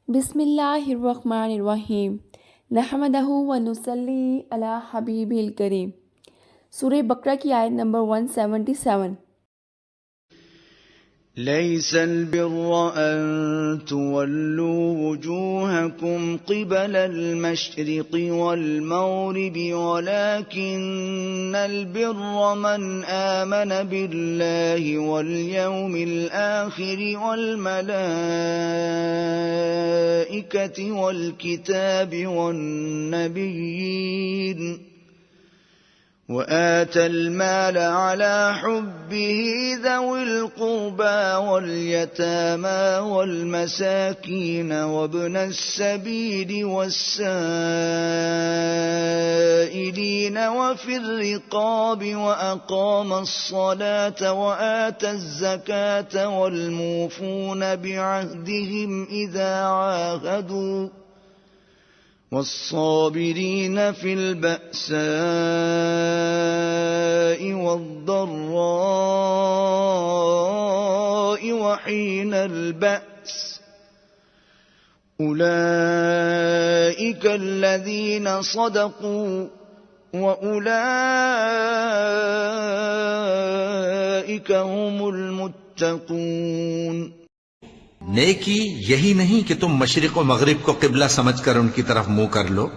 بسم اللہ الرحمن الرحیم نحمدہ و نصلی علی حبیب الکریم۔ سورہ بقرہ کی آیت نمبر 177۔ ليس البر أن تولوا وجوهكم قبل المشرق والمغرب ولكن البر من آمن بالله واليوم الآخر والملائكة والكتاب والنبيين وآتى المال على حبه ذوي القربى واليتامى والمساكين وابن السبيل والسائلين وفي الرقاب وأقام الصلاة وآتى الزكاة والموفون بعهدهم إذا عاهدوا والصابرين في البأساء والضراء وحين البأس أولئك الذين صدقوا وأولئك هم المتقون۔ نیکی یہی نہیں کہ تم مشرق و مغرب کو قبلہ سمجھ کر ان کی طرف منہ کر لو،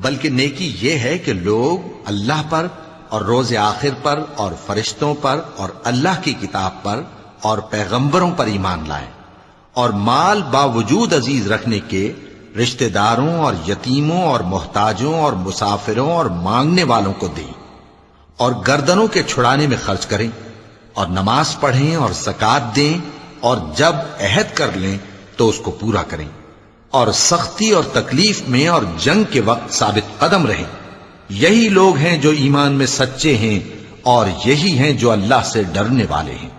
بلکہ نیکی یہ ہے کہ لوگ اللہ پر اور روز آخر پر اور فرشتوں پر اور اللہ کی کتاب پر اور پیغمبروں پر ایمان لائیں، اور مال باوجود عزیز رکھنے کے رشتہ داروں اور یتیموں اور محتاجوں اور مسافروں اور مانگنے والوں کو دیں، اور گردنوں کے چھڑانے میں خرچ کریں، اور نماز پڑھیں اور زکوٰۃ دیں، اور جب عہد کر لیں تو اس کو پورا کریں، اور سختی اور تکلیف میں اور جنگ کے وقت ثابت قدم رہیں۔ یہی لوگ ہیں جو ایمان میں سچے ہیں، اور یہی ہیں جو اللہ سے ڈرنے والے ہیں۔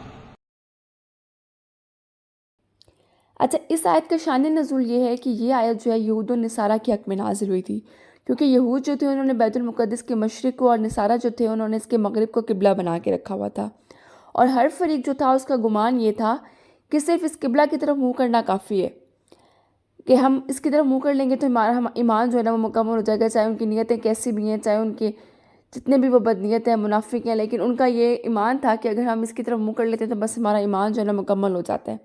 اچھا، اس آیت کا شان نزول یہ ہے کہ یہ آیت جو ہے یہود و نصارہ کے حق میں نازل ہوئی تھی، کیونکہ یہود جو تھے انہوں نے بیت المقدس کے مشرق کو، اور نصارہ جو تھے انہوں نے اس کے مغرب کو قبلہ بنا کے رکھا ہوا تھا، اور ہر فریق جو تھا اس کا گمان یہ تھا کہ صرف اس قبلہ کی طرف منہ کرنا کافی ہے، کہ ہم اس کی طرف منہ کر لیں گے تو ہمارا ایمان جو ہے نا وہ مکمل ہو جائے گا، چاہے ان کی نیتیں کیسی بھی ہیں، چاہے ان کے جتنے بھی وہ بدنیت ہیں، منافق ہیں، لیکن ان کا یہ ایمان تھا کہ اگر ہم اس کی طرف منہ کر لیتے ہیں تو بس ہمارا ایمان جو ہے نا مکمل ہو جاتا ہے۔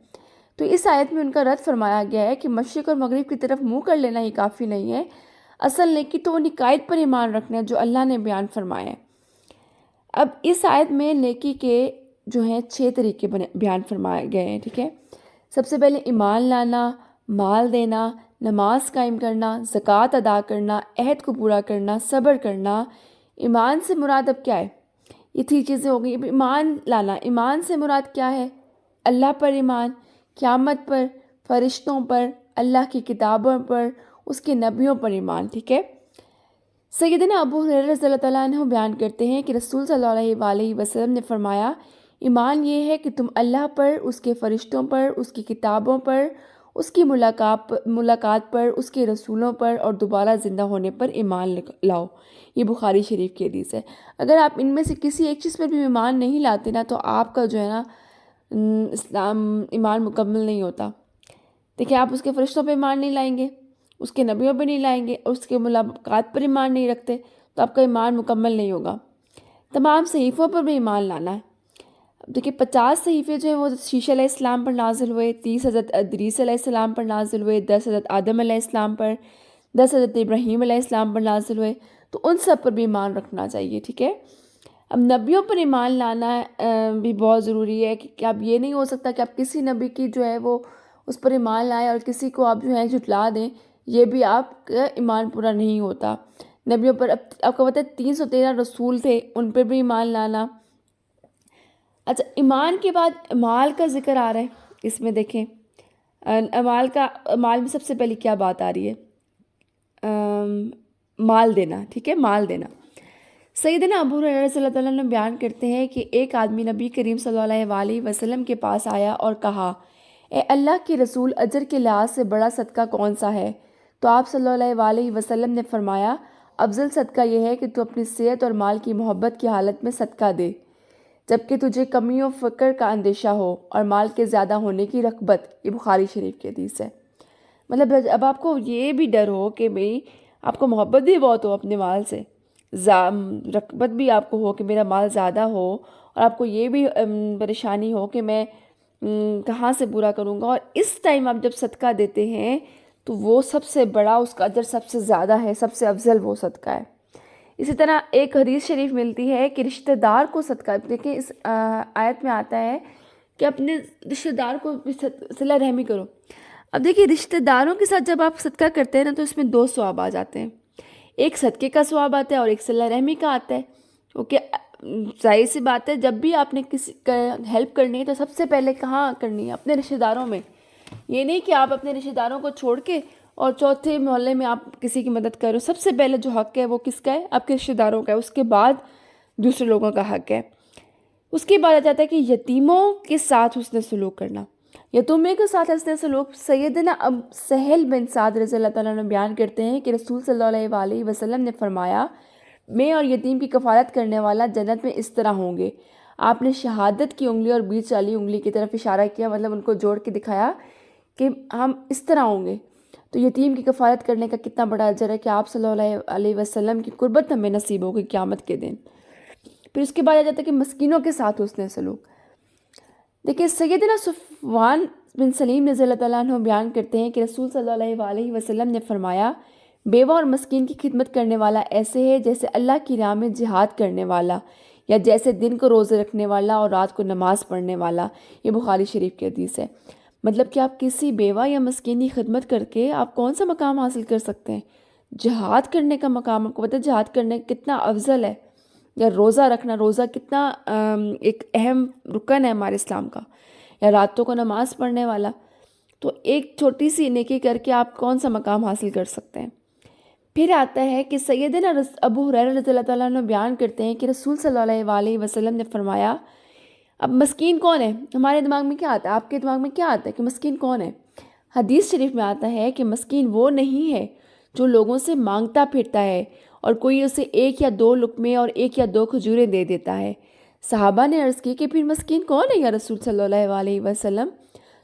تو اس آیت میں ان کا رد فرمایا گیا ہے کہ مشرق اور مغرب کی طرف منہ کر لینا ہی کافی نہیں ہے، اصل نیکی تو ان عقائد پر ایمان رکھنا ہے جو اللہ نے بیان فرمایا ہے۔ اب اس آیت میں نیکی کے جو ہیں 6 طریقے بیان فرمائے گئے ہیں، ٹھیک ہے۔ سب سے پہلے ایمان لانا، مال دینا، نماز قائم کرنا، زکوٰۃ ادا کرنا، عہد کو پورا کرنا، صبر کرنا۔ ایمان سے مراد اب کیا ہے؟ یہ 3 چیزیں ہو گئی۔ اب ایمان لانا، ایمان سے مراد کیا ہے؟ اللہ پر ایمان، قیامت پر، فرشتوں پر، اللہ کی کتابوں پر، اس کے نبیوں پر ایمان، ٹھیک ہے۔ سیدنا ابو ہریرہ رضی اللہ تعالیٰ عنہ بیان کرتے ہیں کہ رسول صلی اللہ علیہ وسلم نے فرمایا، ایمان یہ ہے کہ تم اللہ پر، اس کے فرشتوں پر، اس کی کتابوں پر، اس کی ملاقات پر، اس کے رسولوں پر اور دوبارہ زندہ ہونے پر ایمان لاؤ۔ یہ بخاری شریف کی حدیث ہے۔ اگر آپ ان میں سے کسی ایک چیز پر بھی ایمان نہیں لاتے نا تو آپ کا جو ہے نا اسلام ایمان مکمل نہیں ہوتا۔ دیکھیں، آپ اس کے فرشتوں پہ ایمان نہیں لائیں گے، اس کے نبیوں پہ نہیں لائیں گے، اور اس کے ملاقات پر ایمان نہیں رکھتے تو آپ کا ایمان مکمل نہیں ہوگا۔ تمام صحیفوں پر بھی ایمان لانا ہے۔ دیکھیں 50 صحیفے جو ہیں وہ شیشہ علیہ السلام پر نازل ہوئے، 30 حضرت ادریس علیہ السلام پر نازل ہوئے، 10 حضرت آدم علیہ السلام پر، 10 حضرت ابراہیم علیہ السلام پر نازل ہوئے، تو ان سب پر بھی ایمان رکھنا چاہیے، ٹھیک ہے۔ اب نبیوں پر ایمان لانا بھی بہت ضروری ہے کہ اب یہ نہیں ہو سکتا کہ آپ کسی نبی کی جو ہے وہ اس پر ایمان لائیں اور کسی کو آپ جو ہے جھٹلا دیں، یہ بھی آپ کا ایمان پورا نہیں ہوتا۔ نبیوں پر آپ کو پتہ ہے 313 رسول تھے، ان پر بھی ایمان لانا۔ اچھا، ایمان کے بعد مال کا ذکر آ رہا ہے، اس میں دیکھیں مال میں سب سے پہلے کیا بات آ رہی ہے؟ مال دینا، ٹھیک ہے، مال دینا۔ سیدنا ابو ہریرہ رضی اللہ تعالیٰ عنہ بیان کرتے ہیں کہ ایک آدمی نبی کریم صلی اللہ علیہ وسلم کے پاس آیا اور کہا، اے اللہ کے رسول، اجر کے لحاظ سے بڑا صدقہ کون سا ہے؟ تو آپ صلی اللہ علیہ وسلم نے فرمایا، افضل صدقہ یہ ہے کہ تو اپنی صحت اور مال کی محبت کی حالت میں صدقہ دے جبکہ تجھے کمی و فقر کا اندیشہ ہو اور مال کے زیادہ ہونے کی رغبت۔ یہ بخاری شریف کی حدیث ہے۔ مطلب اب آپ کو یہ بھی ڈر ہو کہ بھئی آپ کو محبت بھی بہت ہو اپنے مال سے، رغبت بھی آپ کو ہو کہ میرا مال زیادہ ہو، اور آپ کو یہ بھی پریشانی ہو کہ میں کہاں سے پورا کروں گا، اور اس ٹائم آپ جب صدقہ دیتے ہیں تو وہ سب سے بڑا، اس کا اجر سب سے زیادہ ہے، سب سے افضل وہ صدقہ ہے۔ اسی طرح ایک حدیث شریف ملتی ہے کہ رشتہ دار کو صدقہ، دیکھیں اس آیت میں آتا ہے کہ اپنے رشتہ دار کو صلہ رحمی کرو۔ اب دیکھیے رشتہ داروں کے ساتھ جب آپ صدقہ کرتے ہیں نا تو اس میں دو ثواب آ جاتے ہیں، ایک صدقے کا ثواب آتا ہے اور ایک صلہ رحمی کا آتا ہے، کیونکہ ظاہر سی بات ہے جب بھی آپ نے کسی کا ہیلپ کرنی ہے تو سب سے پہلے کہاں کرنی ہے؟ اپنے رشتہ داروں میں۔ یہ نہیں کہ آپ اپنے رشتہ داروں کو چھوڑ کے اور چوتھے محلے میں آپ کسی کی مدد کرو۔ سب سے پہلے جو حق ہے وہ کس کا ہے؟ آپ کے رشتہ داروں کا ہے، اس کے بعد دوسرے لوگوں کا حق ہے۔ اس کے بعد آ جاتا ہے کہ یتیموں کے ساتھ حسن سلوک کرنا۔ یتیموں کے ساتھ حسن سلوک سیدنا اب سہل بن سعد رضی اللہ تعالیٰ عنہ بیان کرتے ہیں کہ رسول صلی اللہ علیہ وسلم نے فرمایا، میں اور یتیم کی کفالت کرنے والا جنت میں اس طرح ہوں گے۔ آپ نے شہادت کی انگلی اور بیچ والی انگلی کی طرف اشارہ کیا، مطلب ان کو جوڑ کے دکھایا کہ ہم اس طرح ہوں گے۔ تو یتیم کی کفالت کرنے کا کتنا بڑا اجر ہے کہ آپ صلی اللہ علیہ وسلم کی قربت ہمیں نصیب ہوگی قیامت کے دن۔ پھر اس کے بعد آ جاتا ہے کہ مسکینوں کے ساتھ حسن سلوک۔ دیکھیں سیدنا صفوان بن سلیم رضی اللہ تعالیٰ عنہ بیان کرتے ہیں کہ رسول صلی اللہ علیہ وسلم نے فرمایا، بیوہ اور مسکین کی خدمت کرنے والا ایسے ہے جیسے اللہ کی راہ میں جہاد کرنے والا، یا جیسے دن کو روزے رکھنے والا اور رات کو نماز پڑھنے والا۔ یہ بخاری شریف کی حدیث ہے۔ مطلب کہ آپ کسی بیوہ یا مسکین کی خدمت کر کے آپ کون سا مقام حاصل کر سکتے ہیں؟ جہاد کرنے کا مقام۔ آپ کو پتہ ہے جہاد کرنے کتنا افضل ہے، یا روزہ رکھنا، روزہ کتنا ایک اہم رکن ہے ہمارے اسلام کا، یا راتوں کو نماز پڑھنے والا۔ تو ایک چھوٹی سی نیکی کر کے آپ کون سا مقام حاصل کر سکتے ہیں؟ پھر آتا ہے کہ سیدنا ابو ہریرہ رضی اللہ تعالیٰ عنہ بیان کرتے ہیں کہ رسول صلی اللہ علیہ وسلم نے فرمایا، اب مسکین کون ہے؟ ہمارے دماغ میں کیا آتا ہے؟ آپ کے دماغ میں کیا آتا ہے کہ مسکین کون ہے؟ حدیث شریف میں آتا ہے کہ مسکین وہ نہیں ہے جو لوگوں سے مانگتا پھرتا ہے اور کوئی اسے ایک یا دو لقمے اور ایک یا دو کھجوریں دے دیتا ہے۔ صحابہ نے عرض کی کہ پھر مسکین کون ہے یا رسول صلی اللہ علیہ وسلم؟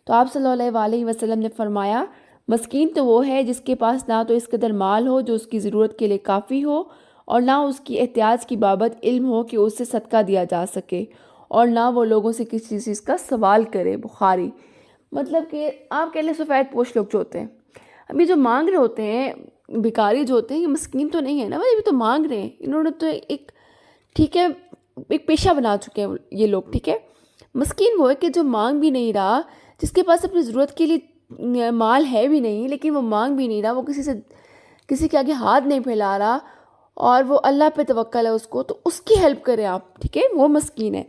تو آپ صلی اللہ علیہ وسلم نے فرمایا، مسکین تو وہ ہے جس کے پاس نہ تو اس قدر مال ہو جو اس کی ضرورت کے لیے کافی ہو، اور نہ اس کی احتیاج کی بابت علم ہو کہ اس سے صدقہ دیا جا سکے، اور نہ وہ لوگوں سے کسی چیز کا سوال کرے۔ بخاری۔ مطلب کہ آپ کہہ لیں سفید پوش لوگ جو ہوتے ہیں، ابھی جو مانگ رہے ہوتے ہیں، بھکاری جو ہوتے ہیں، یہ مسکین تو نہیں ہے نا، ابھی تو مانگ رہے ہیں، انہوں نے تو ایک ٹھیک ہے ایک پیشہ بنا چکے ہیں یہ لوگ، ٹھیک ہے۔ مسکین وہ ہے کہ جو مانگ بھی نہیں رہا، جس کے پاس اپنی ضرورت کے لیے مال ہے بھی نہیں لیکن وہ مانگ بھی نہیں رہا، وہ کسی کے آگے ہاتھ نہیں پھیلا رہا، اور وہ اللہ پہ توکل ہے اس کو، تو اس کی ہیلپ کریں آپ، ٹھیک ہے، وہ مسکین ہے۔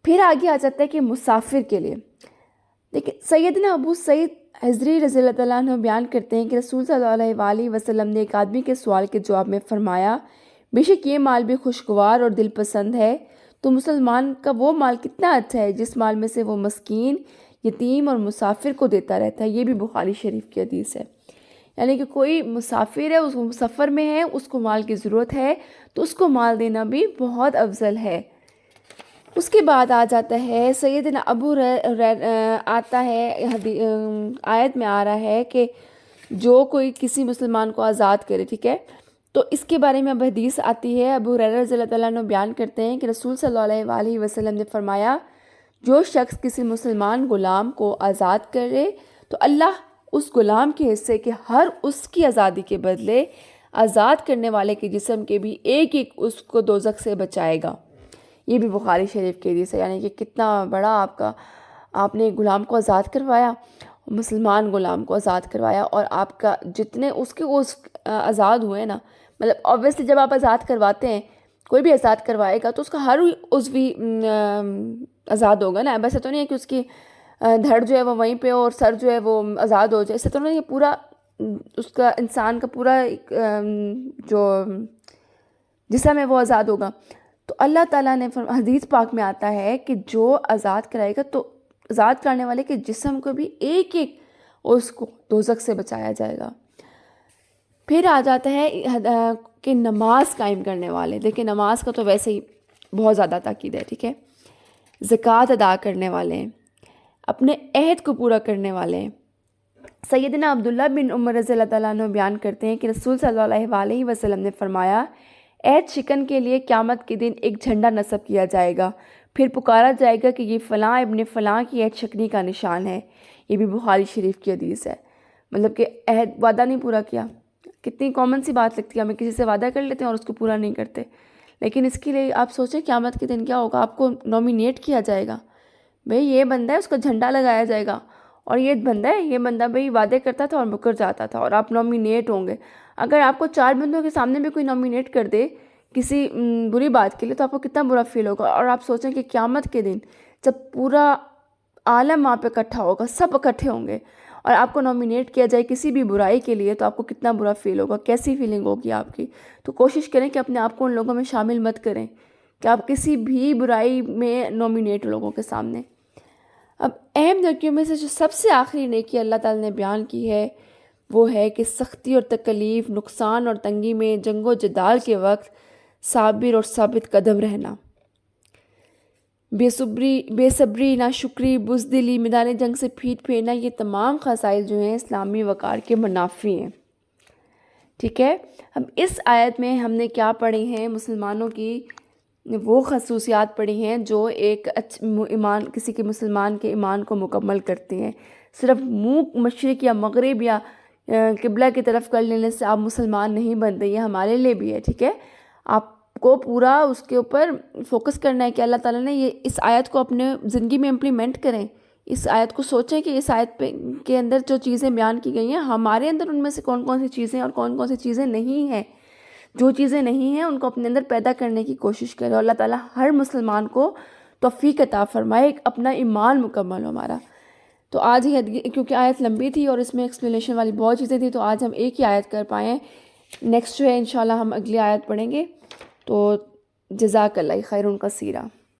پھر آگے آ جاتا ہے کہ مسافر کے لیے، دیکھیں سیدنا ابو سعید حضری رضی اللہ تعالیٰ عنہ بیان کرتے ہیں کہ رسول صلی اللہ علیہ وسلم نے ایک آدمی کے سوال کے جواب میں فرمایا، بے شک یہ مال بھی خوشگوار اور دل پسند ہے، تو مسلمان کا وہ مال کتنا اچھا ہے جس مال میں سے وہ مسکین، یتیم اور مسافر کو دیتا رہتا ہے۔ یہ بھی بخاری شریف کی حدیث ہے۔ یعنی کہ کوئی مسافر ہے، اس سفر میں ہے، اس کو مال کی ضرورت ہے، تو اس کو مال دینا بھی بہت افضل ہے۔ اس کے بعد آ جاتا ہے سیدنا ابو آتا ہے آیت میں آ رہا ہے کہ جو کوئی کسی مسلمان کو آزاد کرے، ٹھیک ہے، تو اس کے بارے میں اب حدیث آتی ہے۔ ابو ہریرہ رضی اللہ تعالیٰ عنہ بیان کرتے ہیں کہ رسول صلی اللہ علیہ وسلم نے فرمایا، جو شخص کسی مسلمان غلام کو آزاد کرے تو اللہ اس غلام کے حصے کے ہر اس کی آزادی کے بدلے آزاد کرنے والے کے جسم کے بھی ایک ایک اس کو دوزخ سے بچائے گا۔ یہ بھی بخاری شریف کی حدیث ہے۔ یعنی کہ کتنا بڑا آپ نے غلام کو آزاد کروایا، مسلمان غلام کو آزاد کروایا، اور آپ کا جتنے اس کے آزاد ہوئے نا، مطلب اوبویسلی جب آپ آزاد کرواتے ہیں، کوئی بھی آزاد کروائے گا تو اس کا ہر عضوی آزاد ہوگا نا۔ ویسے تو نہیں ہے کہ اس کی دھڑ جو ہے وہ وہیں پہ اور سر جو ہے وہ آزاد ہو جائے، ایسے تو نہیں ہے، پورا اس کا انسان کا پورا جو جسم ہے وہ آزاد ہوگا۔ تو اللہ تعالیٰ نے حدیث پاک میں آتا ہے کہ جو آزاد کرائے گا تو آزاد کرنے والے کے جسم کو بھی ایک ایک اس کو دوزخ سے بچایا جائے گا۔ پھر آ جاتا ہے کہ نماز قائم کرنے والے، دیکھیں نماز کا تو ویسے ہی بہت زیادہ تاکید ہے، ٹھیک ہے، زکوٰۃ ادا کرنے والے، اپنے عہد کو پورا کرنے والے، سیدنا عبداللہ بن عمر رضی اللہ تعالیٰ عنہ بیان کرتے ہیں کہ رسول صلی اللہ علیہ وسلم نے فرمایا، عہد شکن کے لیے قیامت کے دن ایک جھنڈا نصب کیا جائے گا، پھر پکارا جائے گا کہ یہ فلاں ابن فلاں کی عہد شکنی کا نشان ہے۔ یہ بھی بخاری شریف کی حدیث ہے۔ مطلب کہ عہد وعدہ نہیں پورا کیا۔ کتنی کامن سی بات لگتی ہے، ہمیں کسی سے وعدہ کر لیتے ہیں اور اس کو پورا نہیں کرتے، لیکن اس کے لیے آپ سوچیں قیامت کے دن کیا ہوگا، آپ کو نومینیٹ کیا جائے گا، بھئی یہ بندہ ہے، اس کا جھنڈا لگایا جائے گا، اور یہ بندہ بھئی وعدے کرتا تھا اور مکر جاتا تھا، اور آپ نومینیٹ ہوں گے۔ اگر آپ کو 4 بندوں کے سامنے بھی کوئی نومینیٹ کر دے کسی بری بات کے لیے تو آپ کو کتنا برا فیل ہوگا۔ اور آپ سوچیں کہ قیامت کے دن جب پورا عالم وہاں پہ اکٹھا ہوگا، سب اکٹھے ہوں گے، اور آپ کو نومینیٹ کیا جائے کسی بھی برائی کے لیے تو آپ کو کتنا برا فیل ہوگا، کیسی فیلنگ ہوگی آپ کی۔ تو کوشش کریں کہ اپنے آپ کو ان لوگوں میں شامل مت کریں کہ آپ کسی بھی برائی میں نومینیٹ لوگوں کے سامنے۔ اب اہم نیکیوں میں سے جو سب سے آخری نیکی اللہ تعالیٰ نے بیان کی ہے وہ ہے کہ سختی اور تکلیف، نقصان اور تنگی میں، جنگ و جدال کے وقت صابر اور ثابت قدم رہنا، بے صبری، ناشکری، بزدلی، میدان جنگ سے پیٹ پھیرنا، یہ تمام خصائل جو ہیں اسلامی وقار کے منافی ہیں۔ ٹھیک ہے، اب اس آیت میں ہم نے کیا پڑھی ہیں؟ مسلمانوں کی وہ خصوصیات پڑھی ہیں جو ایک ایمان، کسی کے مسلمان کے ایمان کو مکمل کرتی ہیں۔ صرف منہ مشرق یا مغرب یا قبلہ کی طرف کر لینے سے آپ مسلمان نہیں بنتے، یہ ہمارے لیے بھی ہے۔ ٹھیک ہے، آپ کو پورا اس کے اوپر فوکس کرنا ہے کہ اللہ تعالیٰ نے یہ اس آیت کو اپنے زندگی میں امپلیمنٹ کریں۔ اس آیت کو سوچیں کہ اس آیت کے اندر جو چیزیں بیان کی گئی ہیں ہمارے اندر ان میں سے کون کون سی چیزیں اور کون کون سی چیزیں نہیں ہیں۔ جو چیزیں نہیں ہیں ان کو اپنے اندر پیدا کرنے کی کوشش کرے، اور اللہ تعالیٰ ہر مسلمان کو توفیق عطا فرمائے، اپنا ایمان مکمل ہو ہمارا۔ تو آج ہی، کیونکہ آیت لمبی تھی اور اس میں ایکسپلینیشن والی بہت چیزیں تھیں، تو آج ہم ایک ہی آیت کر پائے ہیں۔ نیکسٹ جو ہے انشاءاللہ ہم اگلی آیت پڑھیں گے۔ تو جزاک اللہ خیرٌ کثیرا۔